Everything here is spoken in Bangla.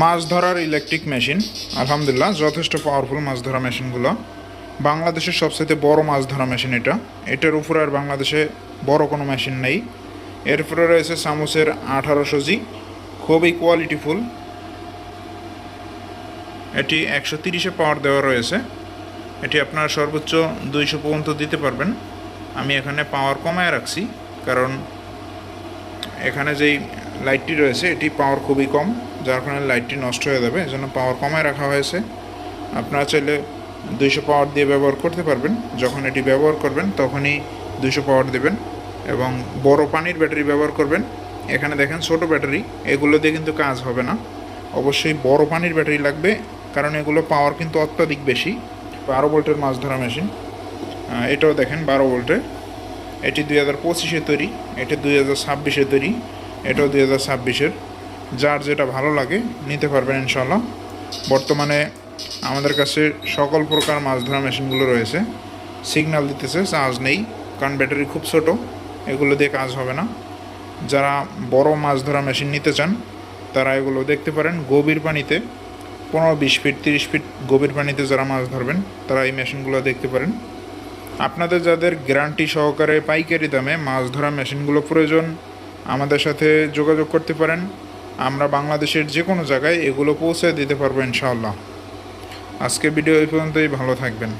মাছ ধরার ইলেকট্রিক মেশিন আলহামদুলিল্লাহ যথেষ্ট পাওয়ারফুল মাছ ধরা মেশিনগুলো। বাংলাদেশের সবচেয়ে বড় মাছ ধরা মেশিন এটার উপরে আর বাংলাদেশে বড় কোনো মেশিন নেই। এরপরে রয়েছে সামুসের 1800G, খুবই কোয়ালিটিফুল। এটি 130-এ পাওয়ার দেওয়া রয়েছে। এটি আপনার সর্বোচ্চ 200 পর্যন্ত দিতে পারবেন। আমি এখানে পাওয়ার কমায় রাখছি, কারণ এখানে যেই লাইটটি রয়েছে এটি পাওয়ার খুবই কম, যার কারণে লাইটটি নষ্ট হয়ে যাবে, এজন্য পাওয়ার কমায় রাখা হয়েছে। আপনারা চাইলে 200 পাওয়ার দিয়ে ব্যবহার করতে পারবেন। যখন এটি ব্যবহার করবেন তখনই 200 পাওয়ার দেবেন এবং বড় পানির ব্যাটারি ব্যবহার করবেন। এখানে দেখেন ছোট ব্যাটারি, এগুলো দিয়ে কিন্তু কাজ হবে না। অবশ্যই বড় পানির ব্যাটারি লাগবে, কারণ এগুলো পাওয়ার কিন্তু অত্যাধিক বেশি। 12 ভোল্টের মাছ ধরা মেশিন। এটাও দেখেন 12 ভোল্টের। এটি 2025-এ তৈরি, এটি 2026-এ তৈরি, এটাও 2026-এর। যার যেটা ভালো লাগে নিতে পারবেন ইনশাল্লাহ। বর্তমানে আমাদের কাছে সকল প্রকার মাছ ধরা মেশিনগুলো রয়েছে। সিগন্যাল দিতেছে, চার্জ নেই, কারণ ব্যাটারি খুব ছোট, এগুলো দিয়ে কাজ হবে না। যারা বড় মাছ ধরা মেশিন নিতে চান তারা এগুলো দেখতে পারেন। গভীর পানিতে 15-20 ফিট 30 ফিট গভীর পানিতে যারা মাছ ধরবেন তারা এই মেশিনগুলো দেখতে পারেন। আপনাদের যাদের গ্যারান্টি সহকারে পাইকারি দামে মাছ ধরা মেশিনগুলো প্রয়োজন, আমাদের সাথে যোগাযোগ করতে পারেন। আমরা বাংলাদেশের যে কোনো জায়গায় এগুলো পৌঁছে দিতে পারবো ইনশাআল্লাহ। আজকে ভিডিও এই পর্যন্তই, ভালো থাকবেন।